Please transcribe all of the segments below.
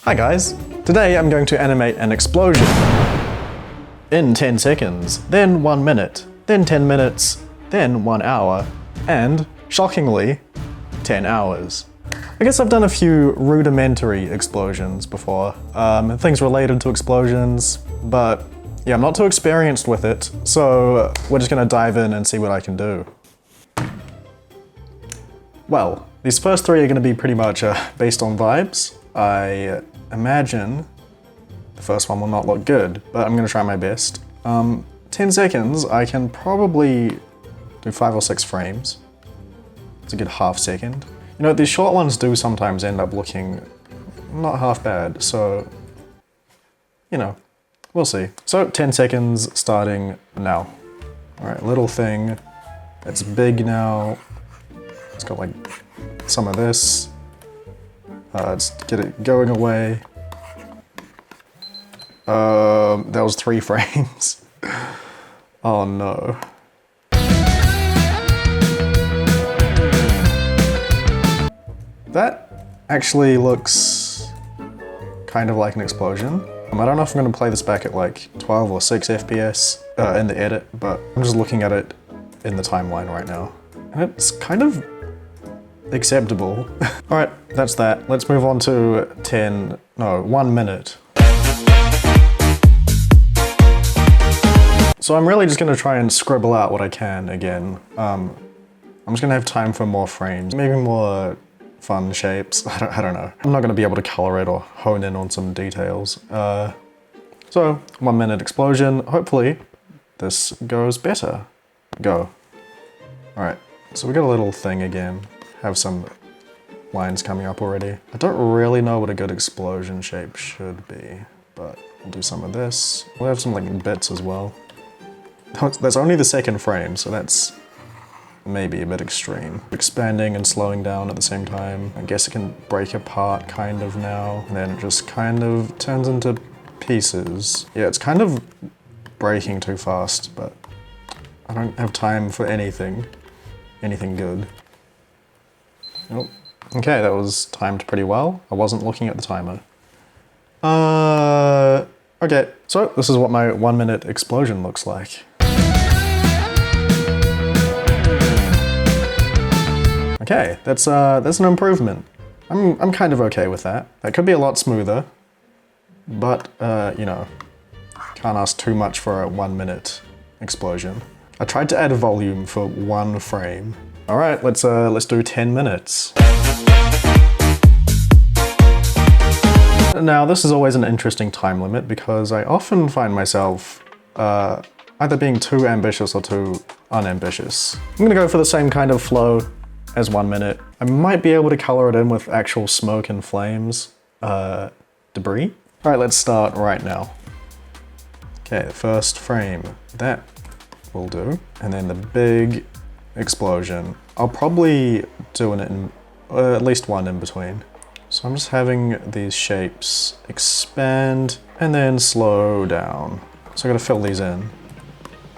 Hi guys! Today I'm going to animate an explosion in 10 seconds, then 1 minute, then 10 minutes, then 1 hour, and, shockingly, 10 hours. I guess I've done a few rudimentary explosions before, things related to explosions, but yeah, I'm not too experienced with it, so we're just gonna dive in and see what I can do. Well, these first three are gonna be pretty much based on vibes. I imagine the first one will not look good, but I'm gonna try my best. 10 seconds, I can probably do 5 or 6 frames. It's a good half second. You know, these short ones do sometimes end up looking not half bad, so, you know, we'll see. So 10 seconds starting now. All right, little thing. It's big now. It's got like some of this. Let's get it going away. That was 3 frames. Oh no. That actually looks kind of like an explosion. I don't know if I'm gonna play this back at like 12 or 6 FPS in the edit, but I'm just looking at it in the timeline right now. And it's kind of acceptable. All right, that's that. Let's move on to 1 minute. So I'm really just gonna try and scribble out what I can again. I'm just gonna have time for more frames, maybe more fun shapes. I don't know. I'm not gonna be able to color it or hone in on some details. So 1 minute explosion. Hopefully this goes better. Go. All right, so we got a little thing again. Have some lines coming up already. I don't really know what a good explosion shape should be, but we'll do some of this. We'll have some like bits as well. That's only the second frame, so that's maybe a bit extreme. Expanding and slowing down at the same time. I guess it can break apart kind of now, and then it just kind of turns into pieces. Yeah, it's kind of breaking too fast, but I don't have time for anything good. Oh, okay, that was timed pretty well. I wasn't looking at the timer. Okay, so this is what my 1 minute explosion looks like. Okay, that's an improvement. I'm kind of okay with that. That could be a lot smoother, but you know, can't ask too much for a 1 minute explosion. I tried to add volume for 1 frame. All right, let's do 10 minutes. Now, this is always an interesting time limit because I often find myself either being too ambitious or too unambitious. I'm gonna go for the same kind of flow as 1 minute. I might be able to color it in with actual smoke and flames, debris. All right, let's start right now. Okay, the first frame, that will do. And then the big explosion. I'll probably do at least one in between. So I'm just having these shapes expand and then slow down. So I'm gonna fill these in.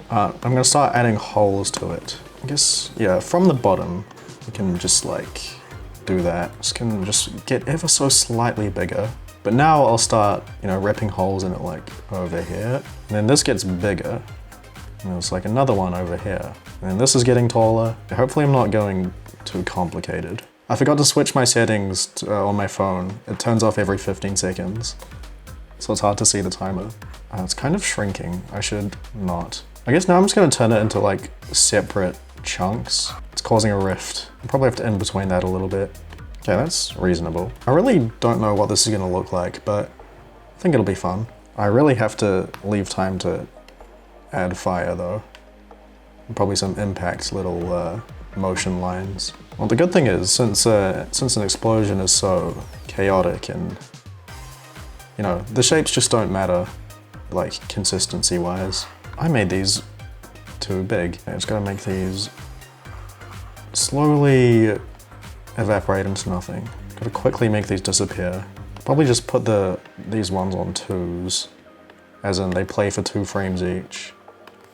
I'm gonna start adding holes to it. I guess, yeah, from the bottom, you can just like do that. This can just get ever so slightly bigger. But now I'll start, you know, ripping holes in it like over here. And then this gets bigger. And there's like another one over here. And then this is getting taller. Hopefully I'm not going too complicated. I forgot to switch my settings on my phone. It turns off every 15 seconds. So it's hard to see the timer. It's kind of shrinking. I should not. I guess now I'm just gonna turn it into like separate chunks. It's causing a rift. I probably have to in between that a little bit. Okay, that's reasonable. I really don't know what this is gonna look like, but I think it'll be fun. I really have to leave time to add fire though. And probably some impact little motion lines. Well, the good thing is, since an explosion is so chaotic and, you know, the shapes just don't matter, like, consistency-wise. I made these too big. I just gotta make these slowly evaporate into nothing. Gotta quickly make these disappear. Probably just put these ones on 2s, as in they play for 2 frames each.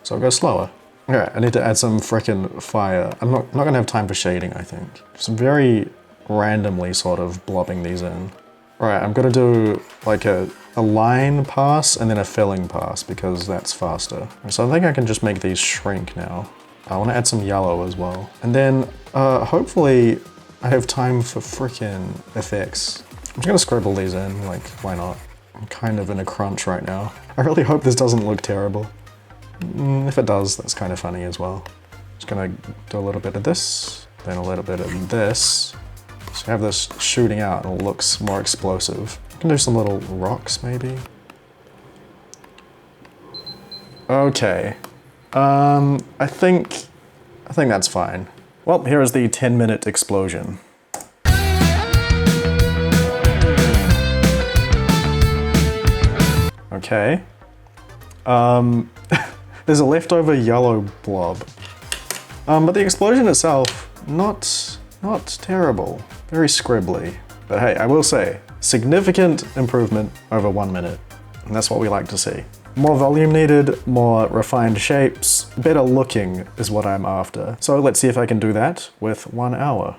So I'll go slower. Okay, I need to add some frickin' fire. I'm not gonna have time for shading, I think. Just very randomly sort of blobbing these in. Alright, I'm gonna do like a line pass and then a filling pass because that's faster. So I think I can just make these shrink now. I want to add some yellow as well. And then hopefully I have time for frickin' effects. I'm just gonna scribble these in, like why not? I'm kind of in a crunch right now. I really hope this doesn't look terrible. If it does, that's kind of funny as well. Just gonna do a little bit of this, then a little bit of this. So I have this shooting out and it looks more explosive. I can do some little rocks maybe. Okay. I think that's fine. Well, here is the 10-minute explosion. Okay. There's a leftover yellow blob. But the explosion itself, not terrible. Very scribbly. But hey, I will say, significant improvement over 1 minute. And that's what we like to see. More volume needed, more refined shapes, better looking is what I'm after. So let's see if I can do that with 1 hour.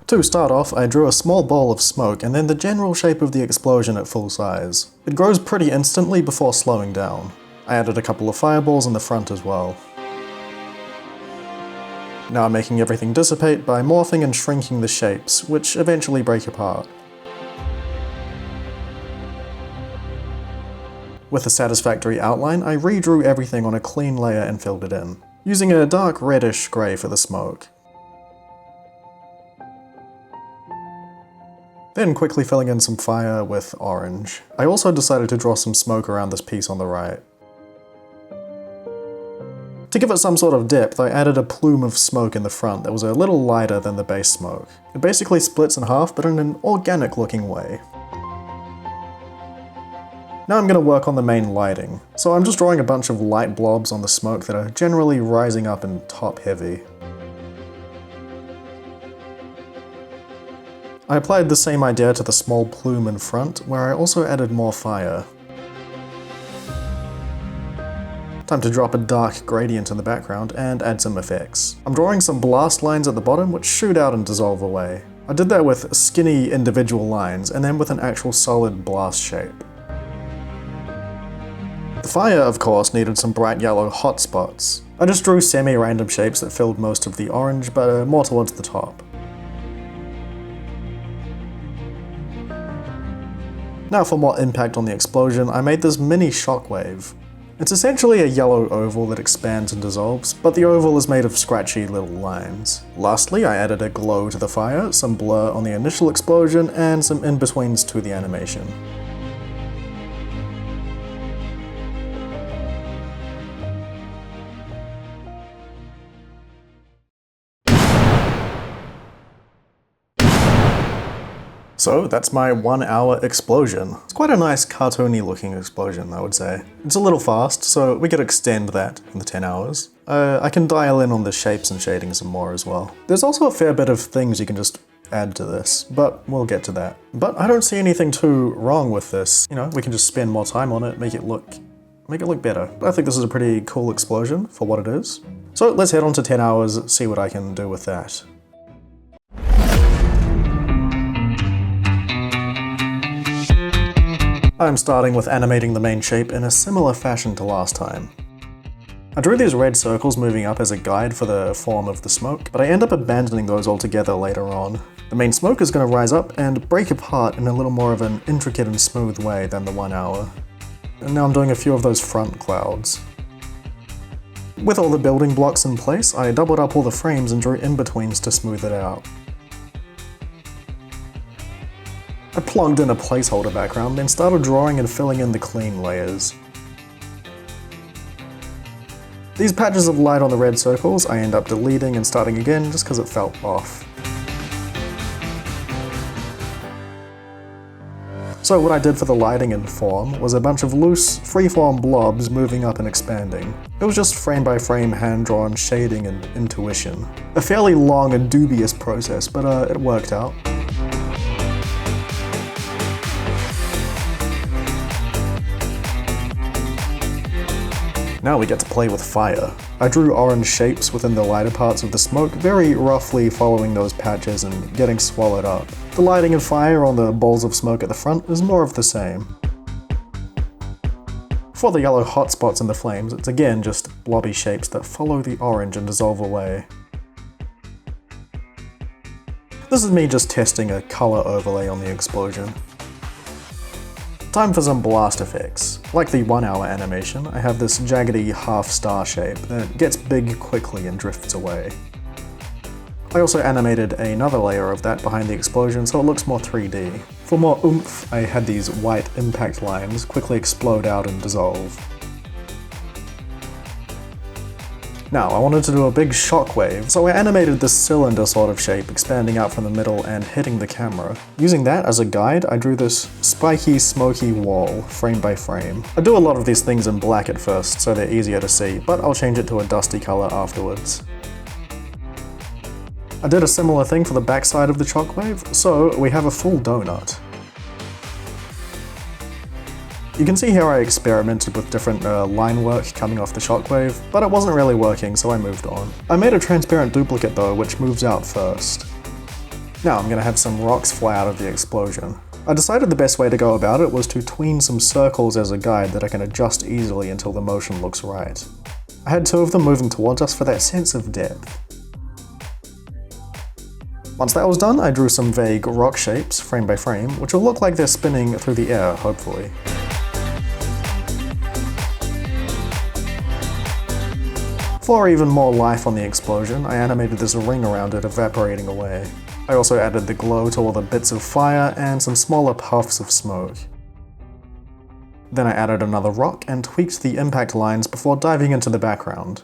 To start off, I drew a small ball of smoke and then the general shape of the explosion at full size. It grows pretty instantly before slowing down. I added a couple of fireballs in the front as well. Now I'm making everything dissipate by morphing and shrinking the shapes, which eventually break apart. With a satisfactory outline, I redrew everything on a clean layer and filled it in, using a dark reddish grey for the smoke. Then quickly filling in some fire with orange. I also decided to draw some smoke around this piece on the right. To give it some sort of depth, I added a plume of smoke in the front that was a little lighter than the base smoke. It basically splits in half, but in an organic looking way. Now I'm going to work on the main lighting. So I'm just drawing a bunch of light blobs on the smoke that are generally rising up and top heavy. I applied the same idea to the small plume in front, where I also added more fire. Time to drop a dark gradient in the background and add some effects. I'm drawing some blast lines at the bottom which shoot out and dissolve away. I did that with skinny individual lines and then with an actual solid blast shape. The fire, of course, needed some bright yellow hot spots. I just drew semi-random shapes that filled most of the orange, but more towards the top. Now for more impact on the explosion, I made this mini shockwave. It's essentially a yellow oval that expands and dissolves, but the oval is made of scratchy little lines. Lastly, I added a glow to the fire, some blur on the initial explosion, and some in-betweens to the animation. So that's my 1 hour explosion. It's quite a nice cartoony looking explosion, I would say. It's a little fast, so we could extend that in the 10 hours. I can dial in on the shapes and shading some more as well. There's also a fair bit of things you can just add to this, but we'll get to that. But I don't see anything too wrong with this. You know, we can just spend more time on it, make it look better. I think this is a pretty cool explosion for what it is. So let's head on to 10 hours, see what I can do with that. I'm starting with animating the main shape in a similar fashion to last time. I drew these red circles moving up as a guide for the form of the smoke, but I end up abandoning those altogether later on. The main smoke is going to rise up and break apart in a little more of an intricate and smooth way than the 1 hour. And now I'm doing a few of those front clouds. With all the building blocks in place, I doubled up all the frames and drew in-betweens to smooth it out. I plugged in a placeholder background, then started drawing and filling in the clean layers. These patches of light on the red circles I end up deleting and starting again just because it felt off. So what I did for the lighting and form was a bunch of loose, freeform blobs moving up and expanding. It was just frame by frame hand-drawn shading and intuition. A fairly long and dubious process, but it worked out. Now we get to play with fire. I drew orange shapes within the lighter parts of the smoke, very roughly following those patches and getting swallowed up. The lighting and fire on the balls of smoke at the front is more of the same. For the yellow hotspots in the flames, it's again just blobby shapes that follow the orange and dissolve away. This is me just testing a color overlay on the explosion. Time for some blast effects. Like the 1 hour animation, I have this jaggedy half-star shape that gets big quickly and drifts away. I also animated another layer of that behind the explosion so it looks more 3D. For more oomph, I had these white impact lines quickly explode out and dissolve. Now, I wanted to do a big shockwave, so I animated this cylinder sort of shape expanding out from the middle and hitting the camera. Using that as a guide, I drew this spiky, smoky wall, frame by frame. I do a lot of these things in black at first, so they're easier to see, but I'll change it to a dusty color afterwards. I did a similar thing for the backside of the shockwave, so we have a full donut. You can see here I experimented with different line work coming off the shockwave, but it wasn't really working, so I moved on. I made a transparent duplicate though, which moves out first. Now I'm gonna have some rocks fly out of the explosion. I decided the best way to go about it was to tween some circles as a guide that I can adjust easily until the motion looks right. I had 2 of them moving towards us for that sense of depth. Once that was done, I drew some vague rock shapes, frame by frame, which will look like they're spinning through the air, hopefully. For even more life on the explosion, I animated this ring around it evaporating away. I also added the glow to all the bits of fire and some smaller puffs of smoke. Then I added another rock and tweaked the impact lines before diving into the background.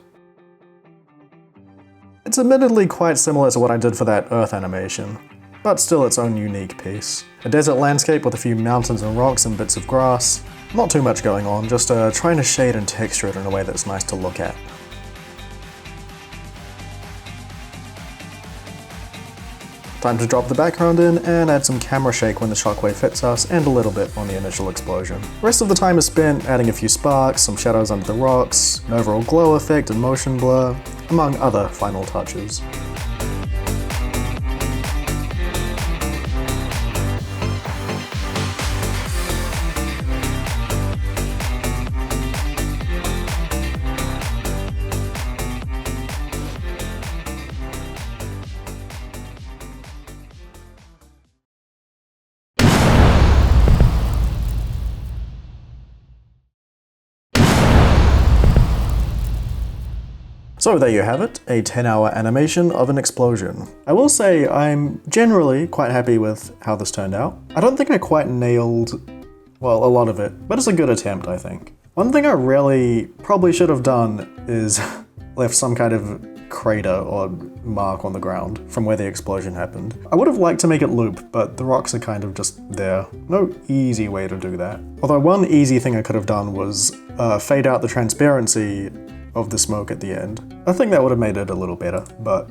It's admittedly quite similar to what I did for that Earth animation, but still its own unique piece. A desert landscape with a few mountains and rocks and bits of grass. Not too much going on, just trying to shade and texture it in a way that's nice to look at. Time to drop the background in and add some camera shake when the shockwave hits us and a little bit on the initial explosion. The rest of the time is spent adding a few sparks, some shadows under the rocks, an overall glow effect and motion blur, among other final touches. So there you have it, a 10-hour animation of an explosion. I will say I'm generally quite happy with how this turned out. I don't think I quite nailed, well, a lot of it, but it's a good attempt, I think. One thing I really probably should have done is left some kind of crater or mark on the ground from where the explosion happened. I would have liked to make it loop, but the rocks are kind of just there. No easy way to do that. Although one easy thing I could have done was fade out the transparency of the smoke at the end. I think that would have made it a little better, but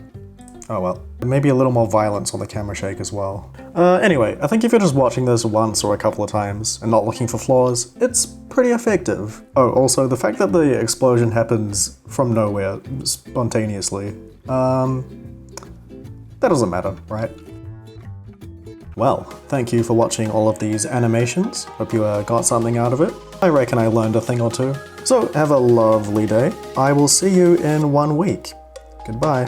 oh well. Maybe a little more violence on the camera shake as well. Anyway, I think if you're just watching this once or a couple of times and not looking for flaws, it's pretty effective. Oh, also the fact that the explosion happens from nowhere, spontaneously, that doesn't matter, right? Well, thank you for watching all of these animations. Hope you got something out of it. I reckon I learned a thing or two. So have a lovely day. I will see you in 1 week. Goodbye.